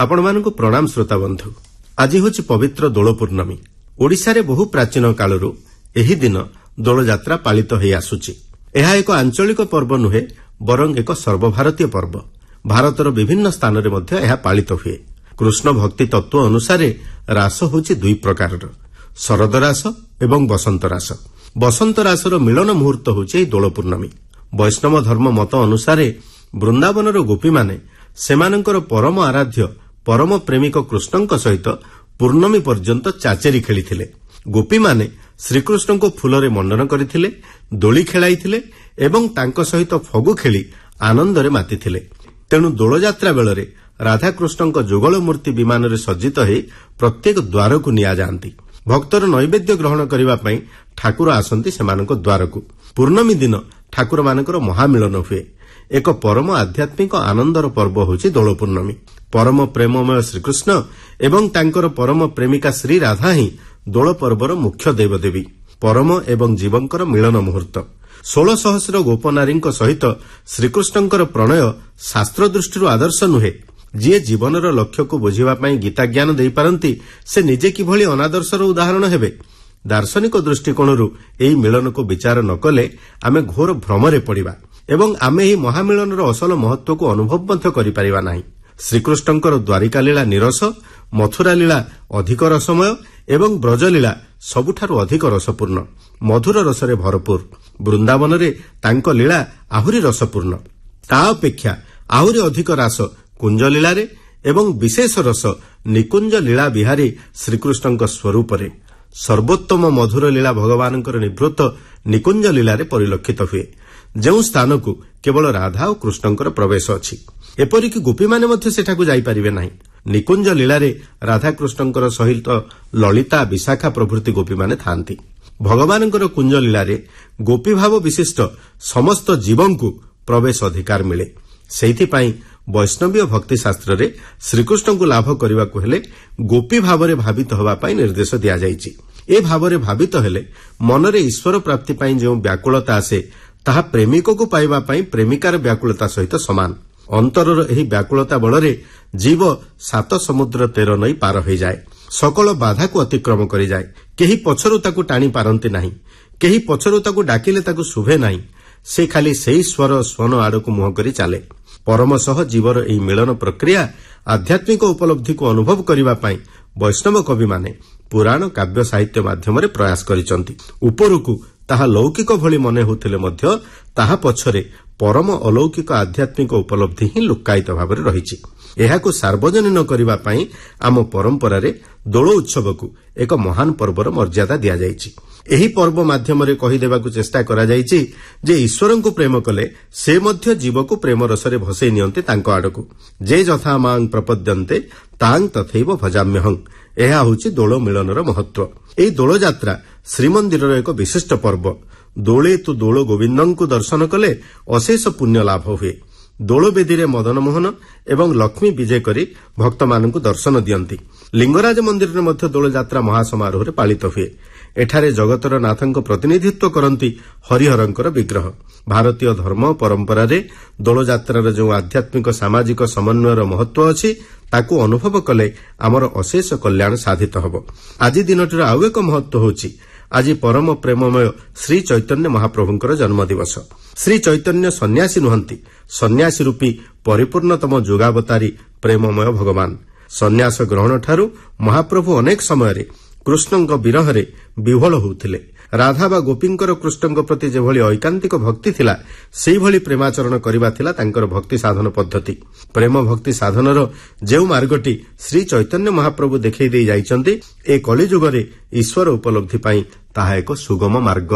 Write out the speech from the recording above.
ଆପଣମାନଙ୍କୁ ପ୍ରଣାମ ଶ୍ରୋତା ବନ୍ଧୁ। ଆଜି ହେଉଛି ପବିତ୍ର ଦୋଳ ପୂର୍ଣ୍ଣମୀ। ଓଡ଼ିଶାରେ ବହୁ ପ୍ରାଚୀନ କାଳରୁ ଏହି ଦିନ ଦୋଳଯାତ୍ରା ପାଳିତ ହୋଇ ଆସୁଛି। ଏହା ଏକ ଆଞ୍ଚଳିକ ପର୍ବ ନୁହେଁ, ବରଂ ଏକ ସର୍ବଭାରତୀୟ ପର୍ବ। ଭାରତର ବିଭିନ୍ନ ସ୍ଥାନରେ ମଧ୍ୟ ଏହା ପାଳିତ ହୁଏ। କୃଷ୍ଣ ଭକ୍ତି ତତ୍ତ୍ୱ ଅନୁସାରେ ରାସ ହେଉଛି ଦୁଇ ପ୍ରକାରର, ଶରଦ ରାସ ଏବଂ ବସନ୍ତ ରାସ। ବସନ୍ତ ରାସର ମିଳନ ମୁହୂର୍ତ୍ତ ହେଉଛି ଏହି ଦୋଳ ପୂର୍ଣ୍ଣମୀ। ବୈଷ୍ଣବ ଧର୍ମ ମତ ଅନୁସାରେ ବୃନ୍ଦାବନର ଗୋପୀମାନେ ସେମାନଙ୍କର ପରମ ଆରାଧ୍ୟ ପରମ ପ୍ରେମିକ କୃଷ୍ଣଙ୍କ ସହିତ ପୂର୍ଣ୍ଣମୀ ପର୍ଯ୍ୟନ୍ତ ଚାଚେରି ଖେଳିଥିଲେ। ଗୋପୀମାନେ ଶ୍ରୀକୃଷ୍ଣଙ୍କୁ ଫୁଲରେ ମଣ୍ଡନ କରିଥିଲେ, ଦୋଳି ଖେଳାଇଥିଲେ ଏବଂ ତାଙ୍କ ସହିତ ଫଗୁ ଖେଳି ଆନନ୍ଦରେ ମାତିଥିଲେ। ତେଣୁ ଦୋଳଯାତ୍ରା ବେଳରେ ରାଧାକୃଷ୍ଣଙ୍କ ଯୁଗଳ ମୂର୍ତ୍ତି ବିମାନରେ ସଜ୍ଜିତ ହୋଇ ପ୍ରତ୍ୟେକ ଦ୍ୱାରକୁ ନିଆଯାଆନ୍ତି। ଭକ୍ତର ନୈବେଦ୍ୟ ଗ୍ରହଣ କରିବା ପାଇଁ ଠାକୁର ଆସନ୍ତି ସେମାନଙ୍କ ଦ୍ୱାରକୁ। ପୂର୍ଣ୍ଣମୀ ଦିନ ଠାକୁରମାନଙ୍କର ମହାମିଳନ ହୁଏ। ଏକ ପରମ ଆଧ୍ୟାତ୍ମିକ ଆନନ୍ଦର ପର୍ବ ହେଉଛି ଦୋଳ ପୂର୍ଣ୍ଣମୀ। ପରମ ପ୍ରେମମୟ ଶ୍ରୀକୃଷ୍ଣ ଏବଂ ତାଙ୍କର ପରମ ପ୍ରେମିକା ଶ୍ରୀ ରାଧା ହିଁ ଦୋଳ ପର୍ବର ମୁଖ୍ୟ ଦେବଦେବୀ। ପରମ ଏବଂ ଜୀବଙ୍କର ମିଳନ ମୁହୂର୍ତ୍ତ। 16 ସହସ୍ର ଗୋପନାରୀଙ୍କ ସହିତ ଶ୍ରୀକୃଷ୍ଣଙ୍କର ପ୍ରଣୟ ଶାସ୍ତ୍ର ଦୃଷ୍ଟିରୁ ଆଦର୍ଶ ନୁହେଁ। ଯିଏ ଜୀବନର ଲକ୍ଷ୍ୟକୁ ବୁଝିବା ପାଇଁ ଗୀତା ଜ୍ଞାନ ଦେଇପାରନ୍ତି, ସେ ନିଜେ କିଭଳି ଅନାଦର୍ଶର ଉଦାହରଣ ହେବେ। ଦାର୍ଶନିକ ଦୃଷ୍ଟିକୋଣରୁ ଏହି ମିଳନକୁ ବିଚାର ନ କଲେ ଆମେ ଘୋର ଭ୍ରମରେ ପଡ଼ିବା ଏବଂ ଆମେ ଏହି ମହାମିଳନର ଅସଲ ମହତ୍ୱକୁ ଅନୁଭବ ମଧ୍ୟ କରିପାରିବା ନାହିଁ। ଶ୍ରୀକୃଷ୍ଣଙ୍କର ଦ୍ୱାରିକା ଲୀଳା ନିରସ, ମଥୁରା ଲୀଳା ଅଧିକ ରସମୟ ଏବଂ ବ୍ରଜଲୀଳା ସବୁଠାରୁ ଅଧିକ ରସପୂର୍ଣ୍ଣ, ମଧୁର ରସରେ ଭରପୂର। ବୃନ୍ଦାବନରେ ତାଙ୍କ ଲୀଳା ଆହୁରି ରସପୂର୍ଣ୍ଣ। ତା ଅପେକ୍ଷା ଆହୁରି ଅଧିକ ରାସ କୁଞ୍ଜଲୀଳାରେ ଏବଂ ବିଶେଷ ରସ ନିକୁଞ୍ଜ ଲୀଳା ବିହାରୀ ଶ୍ରୀକୃଷ୍ଣଙ୍କ ସ୍ୱରୂପରେ। ସର୍ବୋତ୍ତମ ମଧୁର ଲୀଳା ଭଗବାନଙ୍କର ନିବୃତ୍ତ ନିକୁଞ୍ଜ ଲୀଳାରେ ପରିଲକ୍ଷିତ ହୁଏ, ଯେଉଁ ସ୍ଥାନକୁ କେବଳ ରାଧା ଓ କୃଷ୍ଣଙ୍କର ପ୍ରବେଶ ଅଛି। ଏପରିକି ଗୋପୀମାନେ ମଧ୍ୟ ସେଠାକୁ ଯାଇପାରିବେ ନାହିଁ। ନିକୁଞ୍ଜ ଲୀଳାରେ ରାଧାକୃଷ୍ଣଙ୍କର ସହିତ ଲଳିତା, ବିଶାଖା ପ୍ରଭୃତି ଗୋପୀମାନେ ଥାଆନ୍ତି। ଭଗବାନଙ୍କର କୁଞ୍ଜ ଲୀଳାରେ ଗୋପୀଭାବ ବିଶିଷ୍ଟ ସମସ୍ତ ଜୀବଙ୍କୁ ପ୍ରବେଶ ଅଧିକାର ମିଳେ। ସେଇଥିପାଇଁ ବୈଷ୍ଣବୀୟ ଭକ୍ତିଶାସ୍ତ୍ରରେ ଶ୍ରୀକୃଷ୍ଣଙ୍କୁ ଲାଭ କରିବାକୁ ହେଲେ ଗୋପୀ ଭାବରେ ଭାବିତ ହେବା ପାଇଁ ନିର୍ଦ୍ଦେଶ ଦିଆଯାଇଛି। ଏ ଭାବରେ ଭାବିତ ହେଲେ ମନରେ ଈଶ୍ୱର ପ୍ରାପ୍ତି ପାଇଁ ଯେଉଁ ବ୍ୟାକୁଳତା ଆସେ, ତାହା ପ୍ରେମିକକୁ ପାଇବା ପାଇଁ ପ୍ରେମିକାର ବ୍ୟାକୁଳତା ସହିତ ସମାନ। ଅନ୍ତରର ଏହି ବ୍ୟାକୁଳତା ବଳରେ ଜୀବ 7 ସମୁଦ୍ର 13 ନଈ ପାର ହୋଇଯାଏ, ସକଳ ବାଧାକୁ ଅତିକ୍ରମ କରିଯାଏ। କେହି ପଛରୁ ତାକୁ ଟାଣି ପାରନ୍ତି ନାହିଁ, କେହି ପଛରୁ ତାକୁ ଡାକିଲେ ତାକୁ ଶୁଭେ ନାହିଁ। ସେ ଖାଲି ସେହି ସ୍ୱର ସ୍ୱନ ଆଡ଼କୁ ମୁହଁ କରି ଚାଲେ। ପରମ ସହ ଜୀବର ଏହି ମିଳନ ପ୍ରକ୍ରିୟା ଆଧ୍ୟାତ୍ମିକ ଉପଲବ୍ଧିକୁ ଅନୁଭବ କରିବା ପାଇଁ ବୈଷ୍ଣବ କବିମାନେ ପୁରାଣ କାବ୍ୟ ସାହିତ୍ୟ ମାଧ୍ୟମରେ ପ୍ରୟାସ କରିଛନ୍ତି। ଉପରକୁ ତାହା ଲୌକିକ ଭଳି ମନେ ହେଉଥିଲେ ମଧ୍ୟ ତାହା ପଛରେ ପରମ ଅଲୌକିକ ଆଧ୍ୟାତ୍ମିକ ଉପଲବ୍ଧି ହିଁ ଲୁକ୍କାୟିତ ଭାବରେ ରହିଛି। ଏହାକୁ ସାର୍ବଜନୀନ କରିବା ପାଇଁ ଆମ ପରମ୍ପରାରେ ଦୋଳ ଉତ୍ସବକୁ ଏକ ମହାନ ପର୍ବର ମର୍ଯ୍ୟାଦା ଦିଆଯାଇଛି। ଏହି ପର୍ବ ମାଧ୍ୟମରେ କହିଦେବାକୁ ଚେଷ୍ଟା କରାଯାଇଛି ଯେ ଈଶ୍ୱରଙ୍କୁ ପ୍ରେମ କଲେ ସେ ମଧ୍ୟ ଜୀବକୁ ପ୍ରେମ ରସରେ ଭସେଇ ନିଅନ୍ତି ତାଙ୍କ ଆଡ଼କୁ। ଯେ ଯଥା ମାଂ ପ୍ରପଦ୍ୟନ୍ତେ ତାଂ ତଥୈବ ଭଜାମ୍ୟହଂ। ଏହା ହେଉଛି ଦୋଳ ମିଳନର ମହତ୍ୱ। ଏହି ଦୋଳଯାତ୍ରା ଶ୍ରୀମନ୍ଦିରର ଏକ ବିଶିଷ୍ଟ ପର୍ବ। ଦୋଳେ ତୁ ଦୋଳ ଗୋବିନ୍ଦଙ୍କୁ ଦର୍ଶନ କଲେ ଅଶେଷ ପୁଣ୍ୟ ଲାଭ ହୁଏ। ଦୋଳବେଦୀରେ ମଦନମୋହନ ଏବଂ ଲକ୍ଷ୍ମୀ ବିଜେ କରି ଭକ୍ତମାନଙ୍କୁ ଦର୍ଶନ ଦିଅନ୍ତି। ଲିଙ୍ଗରାଜ ମନ୍ଦିରରେ ମଧ୍ୟ ଦୋଳଯାତ୍ରା ମହାସମାରୋହରେ ପାଳିତ ହୁଏ। ଏଠାରେ ଜଗତର ନାଥଙ୍କ ପ୍ରତିନିଧିତ୍ୱ କରନ୍ତି ହରିହରଙ୍କର ବିଗ୍ରହ। ଭାରତୀୟ ଧର୍ମ ପରମ୍ପରାରେ ଦୋଳଯାତ୍ରାର ଯେଉଁ ଆଧ୍ୟାତ୍ମିକ ସାମାଜିକ ସମନ୍ୱୟର ମହତ୍ୱ ଅଛି, ତାକୁ ଅନୁଭବ କଲେ ଆମର ଅଶେଷ କଲ୍ୟାଣ ସାଧିତ ହେବ। ଆଜି ଦିନଟିର ଆଉ ଏକ ମହତ୍ୱ ହେଉଛି, ଆଜି ପରମ ପ୍ରେମମୟ ଶ୍ରୀ ଚୈତନ୍ୟ ମହାପ୍ରଭୁଙ୍କର ଜନ୍ମଦିବସ। ଶ୍ରୀ ଚୈତନ୍ୟ ସନ୍ନ୍ୟାସୀ ନୁହନ୍ତି, ସନ୍ନ୍ୟାସୀ ରୂପୀ ପରିପୂର୍ଣ୍ଣତମ ଯୁଗାବତାରୀ ପ୍ରେମମୟ ଭଗବାନ। ସନ୍ନ୍ୟାସ ଗ୍ରହଣଠାରୁ ମହାପ୍ରଭୁ ଅନେକ ସମୟରେ କୃଷ୍ଣଙ୍କ ବିରହରେ ବିହ୍ୱଳ ହେଉଥିଲେ। ରାଧା ବା ଗୋପୀଙ୍କର କୃଷ୍ଣଙ୍କ ପ୍ରତି ଯେଭଳି ଐକାନ୍ତିକ ଭକ୍ତି ଥିଲା, ସେହିଭଳି ପ୍ରେମାଚରଣ କରିବା ଥିଲା ତାଙ୍କର ଭକ୍ତି ସାଧନ ପଦ୍ଧତି। ପ୍ରେମ ଭକ୍ତି ସାଧନର ଯେଉଁ ମାର୍ଗଟି ଶ୍ରୀ ଚୈତନ୍ୟ ମହାପ୍ରଭୁ ଦେଖାଇ ଦେଇ ଯାଇଛନ୍ତି, ଏ କଳିଯୁଗରେ ଈଶ୍ୱର ଉପଲବ୍ଧି ପାଇଁ ତାହା ଏକ ସୁଗମ ମାର୍ଗ।